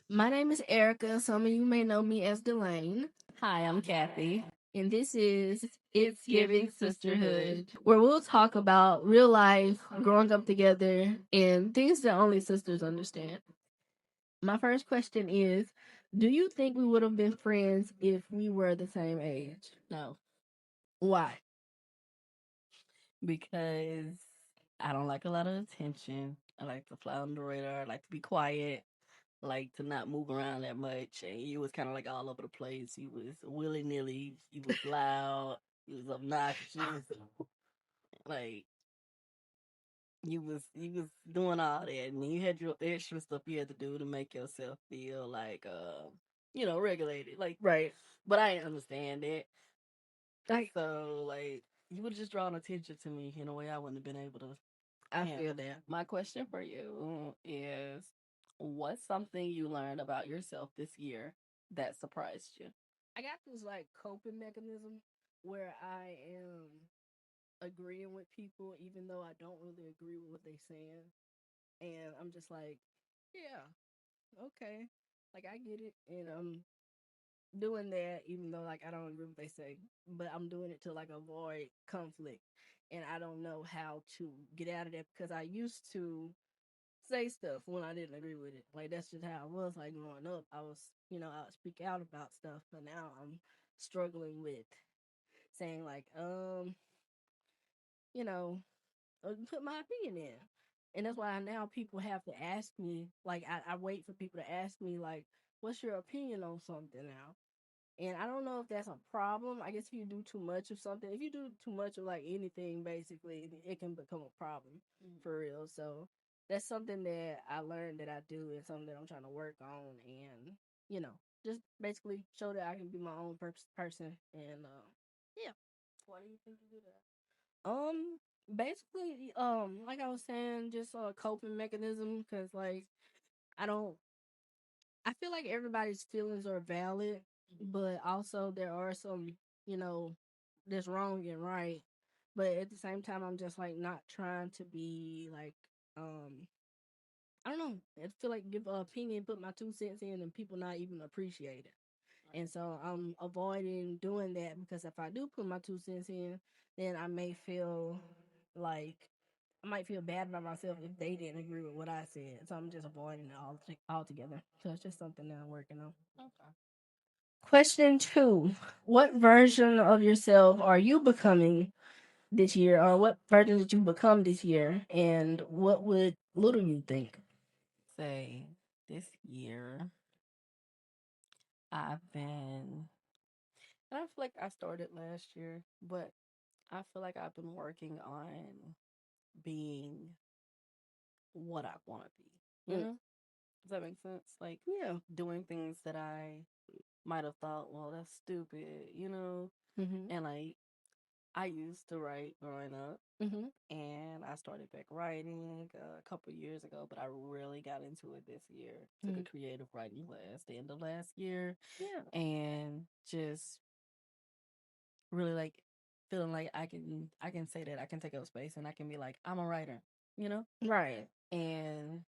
My name is Erica. Some of you may know me as Delane. Hi, I'm Kathy. And this is It's Giving Sisterhood, where we'll talk about real life, growing up together, and things that only sisters understand. My first question is, do you think we would have been friends if we were the same age? No, Why? because I don't like a lot of attention. I like to fly on the radar. I like to be quiet. I like to not move around that much. And you was kind of like all over the place. You was willy nilly. You was loud. You was obnoxious. Like you was doing all that, and you had your extra stuff you had to do to make yourself feel like regulated. Like, Right. but I didn't understand it. Like, So like you would have just drawn attention to me in a way I wouldn't have been able to I handle. feel that. My question for you is what's something you learned about yourself this year that surprised you? I got this like coping mechanism where I am agreeing with people even though I don't really agree with what they're saying. And I'm just like, yeah, okay. Like I get it. And I'm doing that even though like I don't agree with what they say. But I'm doing it to like avoid conflict. And I don't know how to get out of that because I used to say stuff when I didn't agree with it. Like that's just how I was like growing up. I was, I would speak out about stuff, but now I'm struggling with saying like, you know, put my opinion in. And that's why now people have to ask me, like, I wait for people to ask me, like, what's your opinion on something now? And I don't know if that's a problem. I guess if you do too much of something, if you do too much of like anything, basically, it can become a problem for real. So that's something that I learned that I do and something that I'm trying to work on and, you know, just basically show that I can be my own person. And, yeah. Why do you think you do that? Basically, like I was saying, just a coping mechanism because, like, I don't. I feel like everybody's feelings are valid, but also there are some, you know, that's wrong and right. But at the same time, I'm just like not trying to be like, um, I don't know. I feel like give an opinion, put my 2 cents in, and people not even appreciate it. And so I'm avoiding doing that because if I do put my 2 cents in, then I may feel like I might feel bad about myself if they didn't agree with what I said. So I'm just avoiding it altogether. So it's just something that I'm working on. Okay. Question 2. What version of yourself are you becoming this year, or what version did you become this year, and what would little you think? Say this year I've been and I feel like I started last year, but I feel like I've been working on being what I want to be. You Mm, know? Does that make sense? Like yeah. doing things that I might have thought, well, that's stupid, Mhm. And like I used to write growing up, Mhm. and I started back writing a couple years ago, but I really got into it this year. Took a Mhm. creative writing class the end of last year, Yeah. and just really like feeling like I can say that I can take up space and I can be like I'm a writer, you know, Right. and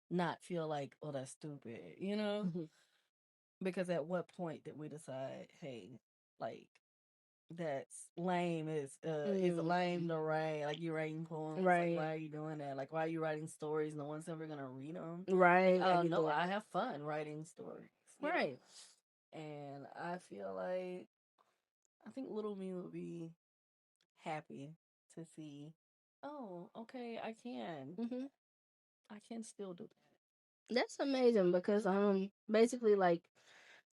not feel like oh that's stupid, Mhm. because at what point did we decide, hey, like that's lame is Mm, lame to write, like you're writing poems, like right. why are you doing that, like why are you writing stories, no one's ever gonna read them. Right. I get No, that. I have fun writing stories, Right. and I feel like I think little me would be happy to see, oh okay, Mhm. I can still do That's amazing because basically like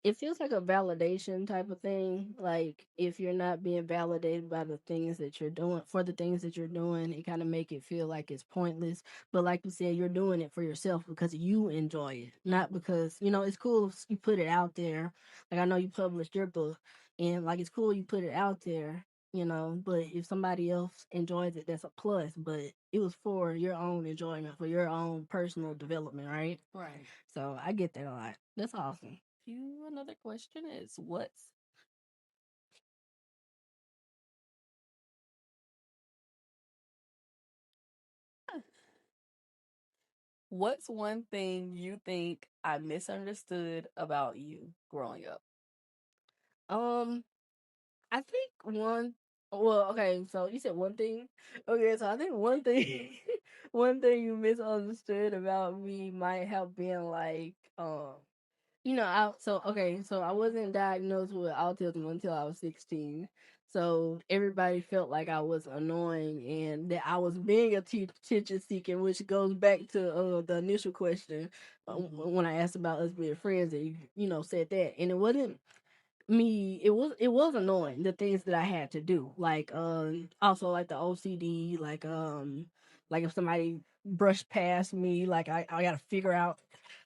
it feels like a validation type of thing. Like if you're not being validated by the things that you're doing for the things that you're doing, it kind of make it feel like it's pointless. But like you said, you're doing it for yourself because you enjoy it, not because it's cool if you put it out there. Like I know you published your book, and like it's cool you put it out there. But if somebody else enjoys it, that's a plus. But it was for your own enjoyment, for your own personal development, right? that. Right. So I get that a lot. That's awesome. You another question is What's one thing you think I misunderstood about you growing up? Um, I think one. Well, okay. So you said one thing. Okay, so I think one thing, one thing you misunderstood about me might have been like, so I wasn't diagnosed with autism until I was 16. So everybody felt like I was annoying and that I was being attention seeking, which goes back to the initial question when I asked about us being friends. That you said that, and it wasn't me. It was annoying the things that I had to do, like also like the OCD, like if somebody brushed past me, like I gotta figure out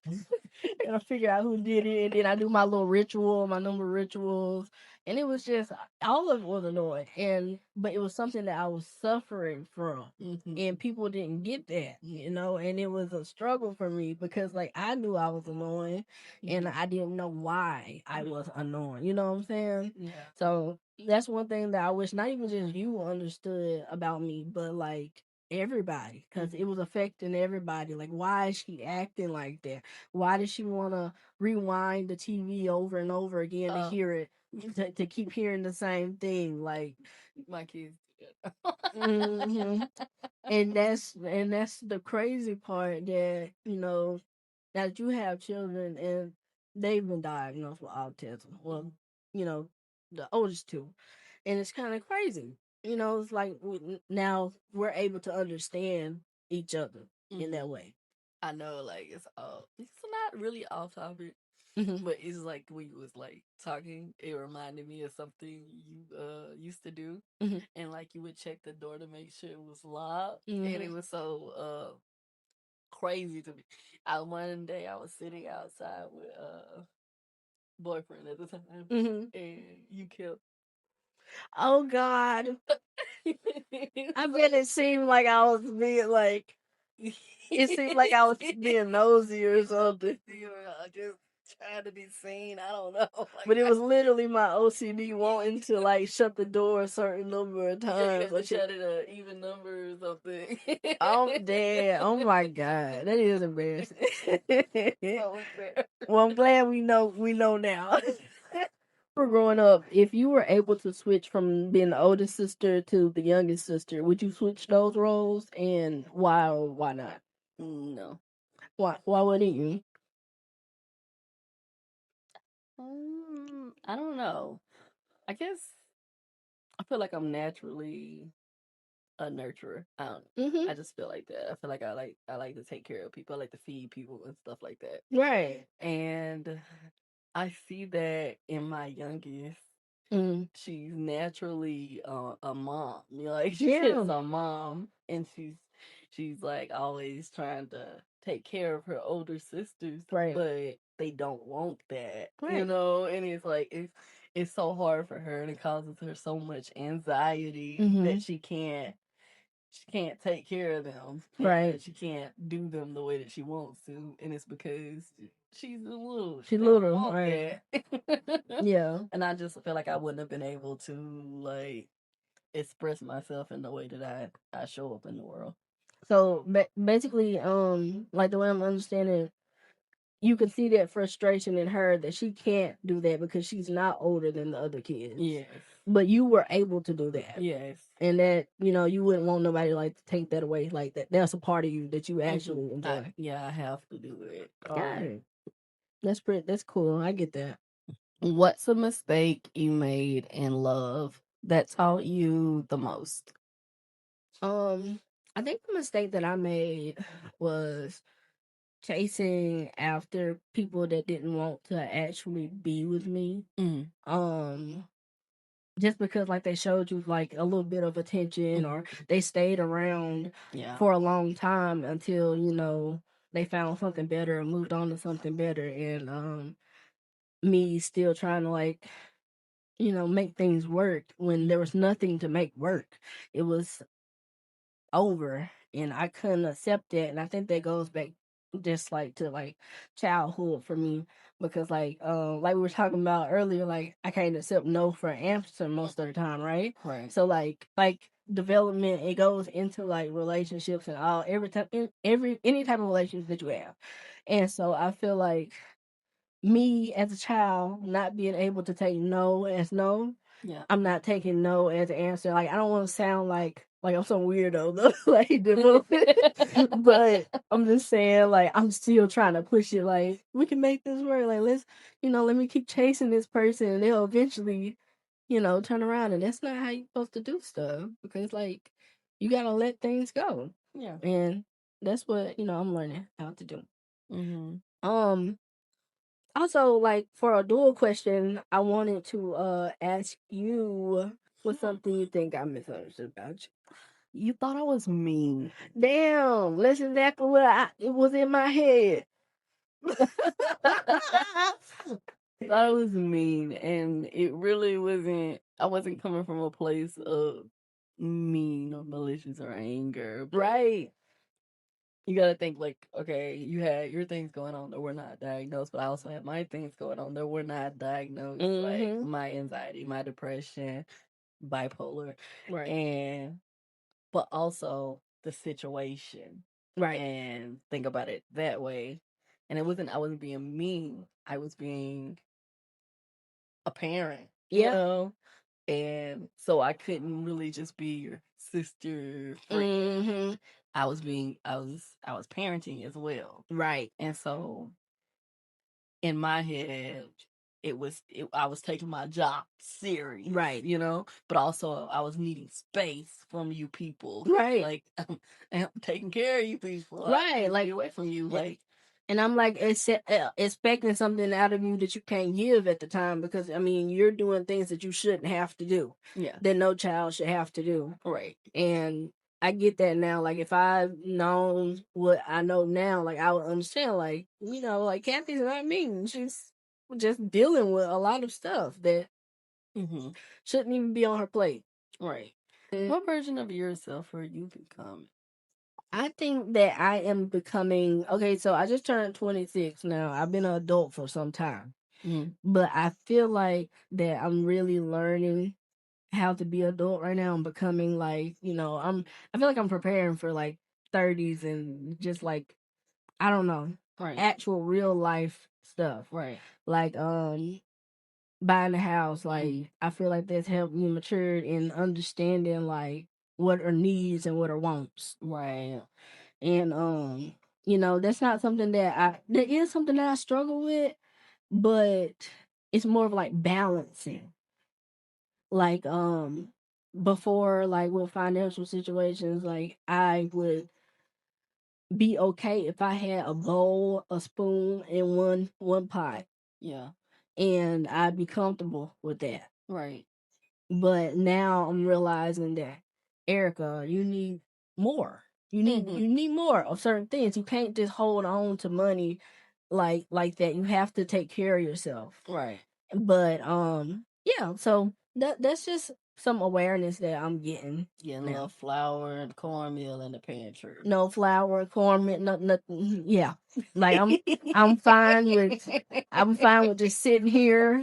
who did it, and then I do my little ritual, my number rituals, and it was just all of it was annoying, but it was something that I was suffering from, and people didn't get that, and it was a struggle for me because like I knew I was annoying, and I didn't know why I was annoying. You know what I'm saying? Yeah. So that's one thing that I wish not even just you understood about me, but like everybody, because it was affecting everybody. Like, why is she acting like that? Why does she want to rewind the TV over and over again to hear it, to keep hearing the same thing? Like, My kids. hmm and that's the crazy part, that that you have children and they've been diagnosed with autism. Well, the oldest two, and it's kind of crazy. It's like now we're able to understand each other in that way. I know, like it's not really off topic, but it's like when you was like talking, it reminded me of something you used to do, and like you would check the door to make sure it was locked, and it was so crazy to me. One day I was sitting outside with boyfriend at the time, and you kept. Oh God. I bet it seemed like I was being like, it seemed like I was being nosy or something. You were just trying to be seen. I don't know. Like, But it was literally my OCD wanting to like shut the door a certain number of times. Like shut it an even number or something. Oh damn! Oh my God, that is embarrassing. So embarrassing. Well, I'm glad we know now. For growing up, if you were able to switch from being the oldest sister to the youngest sister, would you switch those roles, and why or why not? No. Why wouldn't you? I don't know. I guess I feel like I'm naturally a nurturer. I don't know. I just feel like that. I feel like I like to take care of people. I like to feed people and stuff like that. Right. And I see that in my youngest. She's naturally a mom. Like she's a mom, and she's like always trying to take care of her older sisters, Right. but they don't want that, Right. And it's like it's so hard for her, and it causes her so much anxiety that she can't take care of them. Right. She can't do them the way that she wants to, and it's because she's a little. She's little, right? Yeah. And I just feel like I wouldn't have been able to like express myself in the way that I show up in the world. So basically, like the way I'm understanding, you can see that frustration in her that she can't do that because she's not older than the other kids. Yes. But you were able to do that. Yes. And that, you wouldn't want nobody like to take that away. Like that's a part of you that you actually enjoy. I have to do it. Got it. That's cool. I get that. What's a mistake you made in love that taught you the most? I think the mistake that I made was chasing after people that didn't want to actually be with me. Just because like they showed you like a little bit of attention, or they stayed around for a long time until they found something better and moved on to something better, and me still trying to like make things work when there was nothing to make work. It was over, and I couldn't accept that, and I think that goes back just like to like childhood for me, because like we were talking about earlier, like I can't accept no for an answer most of the time, right? Right. So like development, it goes into like relationships and all every time any type of relationship that you have. And so I feel like me as a child not being able to take no as no, Yeah. I'm not taking no as an answer. Like I don't want to sound like I'm some weirdo though, but I'm just saying like I'm still trying to push it. Like we can make this work. Like let's let me keep chasing this person, and they'll eventually turn around. And that's not how you're supposed to do stuff, because like you gotta let things go. Yeah. And that's what I'm learning how to do. Mm-hmm. Also, like for a dual question, I wanted to ask you what's something you think I misunderstood about you. You thought I was mean. Damn, that's exactly what it was in my head. Thought I was mean, and it really wasn't. I wasn't coming from a place of mean or malicious or anger. Right. You gotta think like, okay, you had your things going on that were not diagnosed, but I also had my things going on that were not diagnosed, like my anxiety, my depression, bipolar, Right. and but also the situation, Right. and think about it that way. And I wasn't being mean. I was being a parent, Yeah. and so I couldn't really just be your sister friend. I was parenting as well. Right. And so in my head, I was taking my job serious, Right. but also I was needing space from you people. Right. Like I'm taking care of you people. Right. Like away from you. Like, and I'm like expecting something out of you that you can't give at the time, because I mean you're doing things that you shouldn't have to do. Yeah. That no child should have to do. Right. And I get that now. Like if I've known what I know now, like I would understand. Like like Kathy's not mean. She's just dealing with a lot of stuff that shouldn't even be on her plate. Right. What version of yourself are you becoming? I think that I am becoming okay. So I just turned 26 now. I've been an adult for some time, but I feel like that I'm really learning how to be adult right now. I'm becoming like I feel like I'm preparing for like 30s and just like I don't know, actual real life stuff. Right. Like buying a house. Like I feel like that's helped me mature in understanding like what are needs and what are wants. Right. And that's not something that that is something that I struggle with, but it's more of like balancing. Like before, like with financial situations, like I would be okay if I had a bowl, a spoon, and one pot. Yeah. And I'd be comfortable with that. Right. But now I'm realizing that, Erica, you need more. You need more of certain things. You can't just hold on to money like that. You have to take care of yourself. Right. But yeah, so that's just some awareness that I'm getting. Getting a little flour and cornmeal in the pantry. No flour, cornmeal, nothing. Yeah, like I'm fine with just sitting here.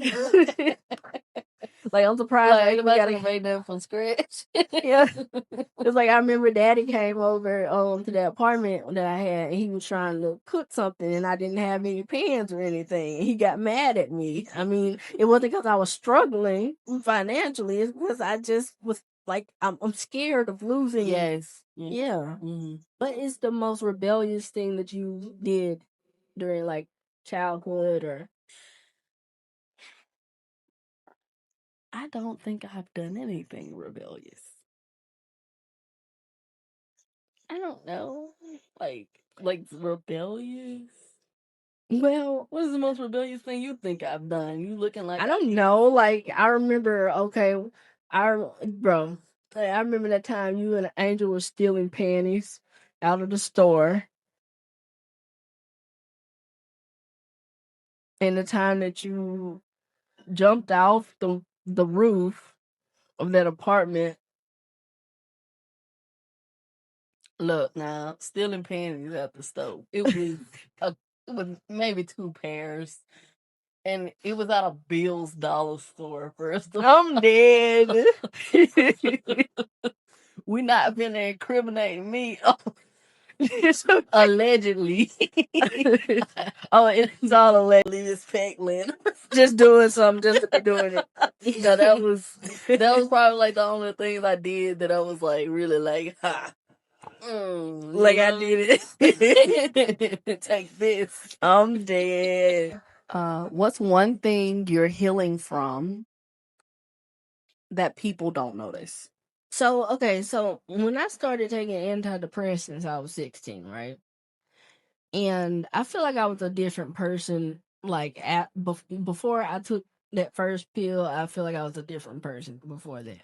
Like I'm surprised like, we gotta make that from scratch. Yeah, it's like I remember Daddy came over to the apartment that I had, and he was trying to cook something, and I didn't have any pans or anything. And he got mad at me. I mean, it wasn't because I was struggling financially; it's because I just was like I'm scared of losing. Yes. Yeah. What is the most rebellious thing that you did during like childhood or? I don't think I've done anything rebellious. I don't know. Like rebellious? Well, what is the most rebellious thing you think I've done? You looking like I don't know. Like I remember, bro, I remember that time you and Angel were stealing panties out of the store. And the time that you jumped off the roof of that apartment. Look now, stealing panties out the stove. It was maybe 2 pairs. And it was out of Bill's dollar store first. I'm dead. We not finna incriminate me. Allegedly. Oh, it's all allegedly. This Pac-Man. Just doing something just to be doing it. No, that was probably like the only things I did that I was like really like, ha. Like I did it. Take this. I'm dead. What's one thing you're healing from that people don't notice? So when I started taking antidepressants, I was 16, right? And I feel like I was a different person. Like before I took that first pill, I feel like I was a different person before that.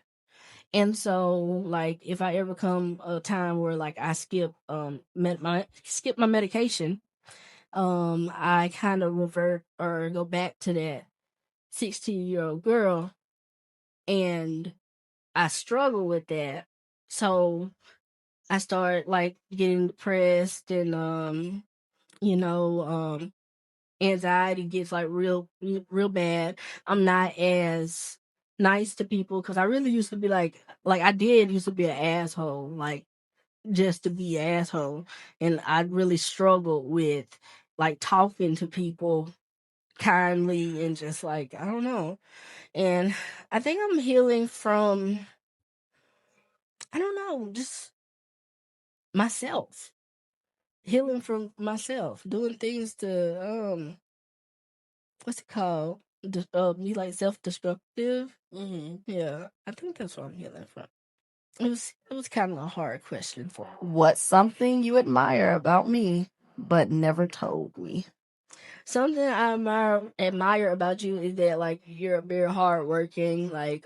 And so, like, if I ever come a time where like I skip my medication, I kind of revert or go back to that 16-year-old girl, and I struggle with that. So I start like getting depressed, and you know, anxiety gets like real bad. I'm not as nice to people because I really used to be like I did used to be an asshole, like just to be an asshole, and I really struggled with like talking to people kindly and just like I don't know. And I think I'm healing from I don't know, just myself. Healing from myself, doing things to what's it called? Be like self-destructive. Yeah, I think that's what I'm healing from. It was kind of a hard question for me. What's something you admire about me but never told me? Something I admire about you is that like you're very hardworking, like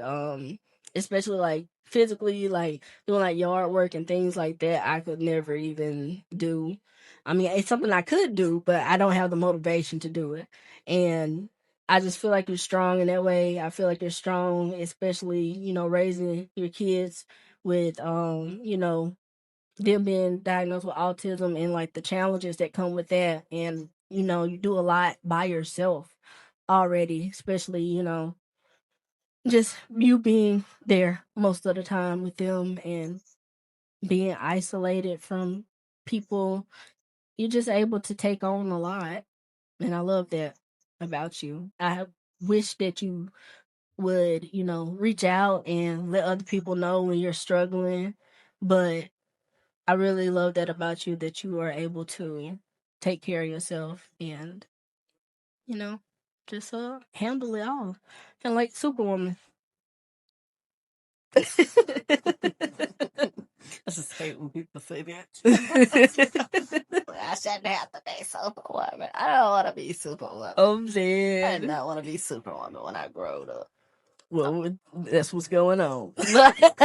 especially like physically, like doing like yard work and things like that. I could never even do. I mean, it's something I could do, but I don't have the motivation to do it. And I just feel like you're strong in that way. I feel like you're strong, especially raising your kids with them being diagnosed with autism and like the challenges that come with that. And you do a lot by yourself already, especially just you being there most of the time with them and being isolated from people. You're just able to take on a lot, and I love that about you. I wish that you would reach out and let other people know when you're struggling, but I really love that about you, that you are able to take care of yourself and, you know, just handle it all. Kind of like Superwoman. I just hate when people say that. I shouldn't have to be Superwoman. I don't want to be Superwoman. I'm I dead. did not want to be Superwoman when I grew up. Well, that's what's going on.